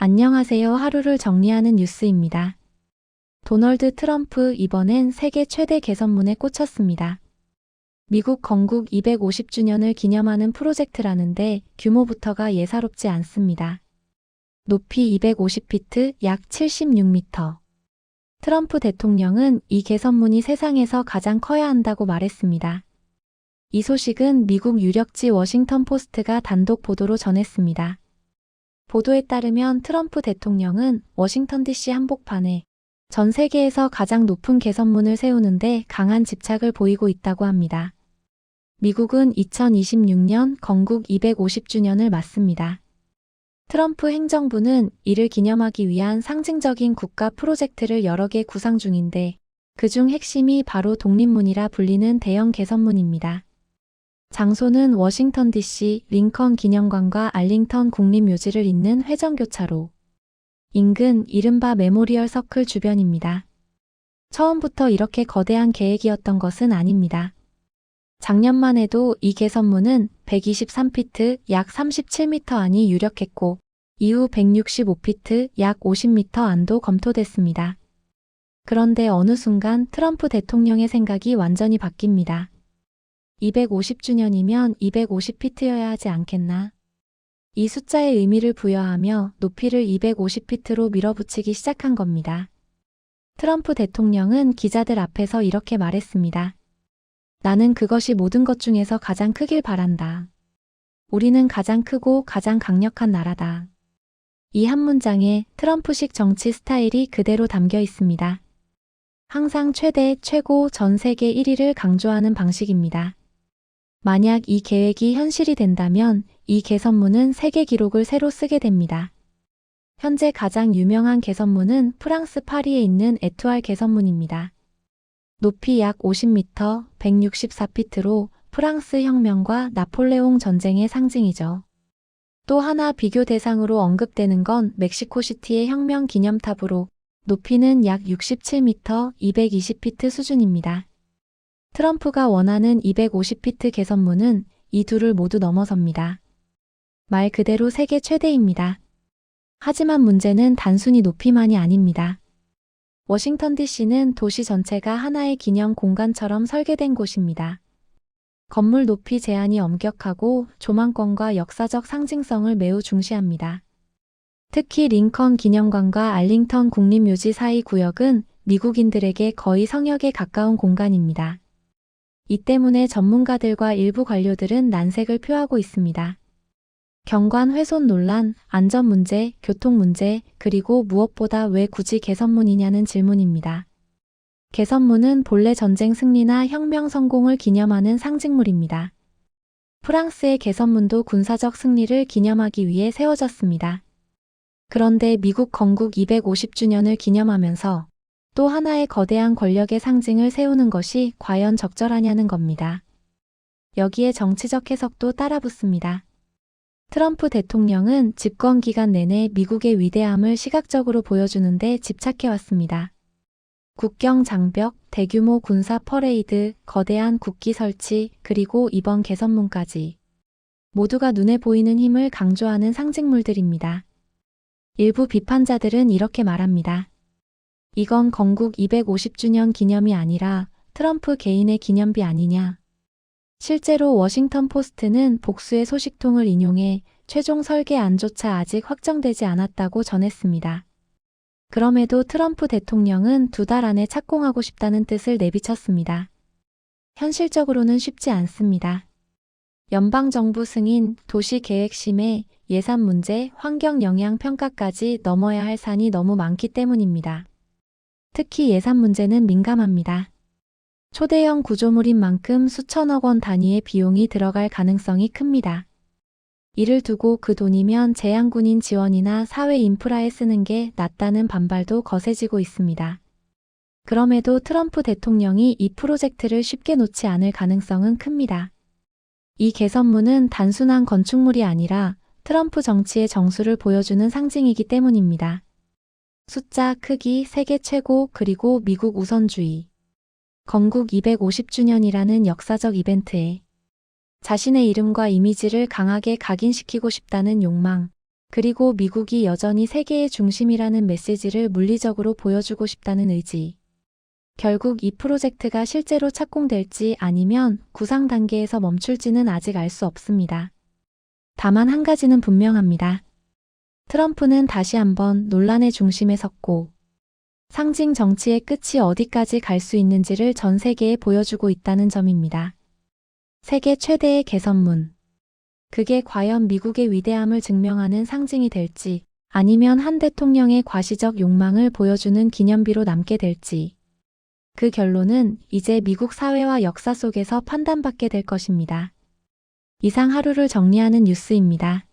안녕하세요. 하루를 정리하는 뉴스입니다. 도널드 트럼프 이번엔 세계 최대 개선문에 꽂혔습니다. 미국 건국 250주년을 기념하는 프로젝트라는데 규모부터가 예사롭지 않습니다. 높이 250피트, 약 76m. 트럼프 대통령은 이 개선문이 세상에서 가장 커야 한다고 말했습니다. 이 소식은 미국 유력지 워싱턴 포스트가 단독 보도로 전했습니다. 보도에 따르면 트럼프 대통령은 워싱턴 DC 한복판에 전 세계에서 가장 높은 개선문을 세우는데 강한 집착을 보이고 있다고 합니다. 미국은 2026년 건국 250주년을 맞습니다. 트럼프 행정부는 이를 기념하기 위한 상징적인 국가 프로젝트를 여러 개 구상 중인데 그중 핵심이 바로 독립문이라 불리는 대형 개선문입니다. 장소는 워싱턴 DC 링컨 기념관과 알링턴 국립묘지를 잇는 회전교차로 인근 이른바 메모리얼 서클 주변입니다. 처음부터 이렇게 거대한 계획이었던 것은 아닙니다. 작년만 해도 이 개선문은 123피트 약 37m 안이 유력했고 이후 165피트 약 50m 안도 검토됐습니다. 그런데 어느 순간 트럼프 대통령의 생각이 완전히 바뀝니다. 250주년이면 250피트여야 하지 않겠나? 이 숫자의 의미를 부여하며 높이를 250피트로 밀어붙이기 시작한 겁니다. 트럼프 대통령은 기자들 앞에서 이렇게 말했습니다. 나는 그것이 모든 것 중에서 가장 크길 바란다. 우리는 가장 크고 가장 강력한 나라다. 이 한 문장에 트럼프식 정치 스타일이 그대로 담겨 있습니다. 항상 최대, 최고, 전 세계 1위를 강조하는 방식입니다. 만약 이 계획이 현실이 된다면 이 개선문은 세계 기록을 새로 쓰게 됩니다. 현재 가장 유명한 개선문은 프랑스 파리에 있는 에투알 개선문입니다. 높이 약 50m, 164피트로 프랑스 혁명과 나폴레옹 전쟁의 상징이죠. 또 하나 비교 대상으로 언급되는 건 멕시코시티의 혁명 기념탑으로 높이는 약 67m, 220피트 수준입니다. 트럼프가 원하는 250피트 개선문은 이 둘을 모두 넘어섭니다. 말 그대로 세계 최대입니다. 하지만 문제는 단순히 높이만이 아닙니다. 워싱턴 DC는 도시 전체가 하나의 기념 공간처럼 설계된 곳입니다. 건물 높이 제한이 엄격하고 조망권과 역사적 상징성을 매우 중시합니다. 특히 링컨 기념관과 알링턴 국립묘지 사이 구역은 미국인들에게 거의 성역에 가까운 공간입니다. 이 때문에 전문가들과 일부 관료들은 난색을 표하고 있습니다. 경관 훼손 논란, 안전 문제, 교통 문제, 그리고 무엇보다 왜 굳이 개선문이냐는 질문입니다. 개선문은 본래 전쟁 승리나 혁명 성공을 기념하는 상징물입니다. 프랑스의 개선문도 군사적 승리를 기념하기 위해 세워졌습니다. 그런데 미국 건국 250주년을 기념하면서 또 하나의 거대한 권력의 상징을 세우는 것이 과연 적절하냐는 겁니다. 여기에 정치적 해석도 따라붙습니다. 트럼프 대통령은 집권 기간 내내 미국의 위대함을 시각적으로 보여주는데 집착해왔습니다. 국경 장벽, 대규모 군사 퍼레이드, 거대한 국기 설치, 그리고 이번 개선문까지 모두가 눈에 보이는 힘을 강조하는 상징물들입니다. 일부 비판자들은 이렇게 말합니다. 이건 건국 250주년 기념이 아니라 트럼프 개인의 기념비 아니냐. 실제로 워싱턴 포스트는 복수의 소식통을 인용해 최종 설계안조차 아직 확정되지 않았다고 전했습니다. 그럼에도 트럼프 대통령은 2달 안에 착공하고 싶다는 뜻을 내비쳤습니다. 현실적으로는 쉽지 않습니다. 연방정부 승인, 도시계획심의 예산 문제, 환경 영향 평가까지 넘어야 할 산이 너무 많기 때문입니다. 특히 예산 문제는 민감합니다. 초대형 구조물인 만큼 수천억 원 단위의 비용이 들어갈 가능성이 큽니다. 이를 두고 그 돈이면 재향군인 지원이나 사회 인프라에 쓰는 게 낫다는 반발도 거세지고 있습니다. 그럼에도 트럼프 대통령이 이 프로젝트를 쉽게 놓지 않을 가능성은 큽니다. 이 개선문은 단순한 건축물이 아니라 트럼프 정치의 정수를 보여주는 상징이기 때문입니다. 숫자, 크기, 세계 최고, 그리고 미국 우선주의. 건국 250주년이라는 역사적 이벤트에 자신의 이름과 이미지를 강하게 각인시키고 싶다는 욕망, 그리고 미국이 여전히 세계의 중심이라는 메시지를 물리적으로 보여주고 싶다는 의지. 결국 이 프로젝트가 실제로 착공될지 아니면 구상 단계에서 멈출지는 아직 알 수 없습니다. 다만 한 가지는 분명합니다. 트럼프는 다시 한번 논란의 중심에 섰고 상징 정치의 끝이 어디까지 갈 수 있는지를 전 세계에 보여주고 있다는 점입니다. 세계 최대의 개선문. 그게 과연 미국의 위대함을 증명하는 상징이 될지 아니면 한 대통령의 과시적 욕망을 보여주는 기념비로 남게 될지. 그 결론은 이제 미국 사회와 역사 속에서 판단받게 될 것입니다. 이상 하루를 정리하는 뉴스입니다.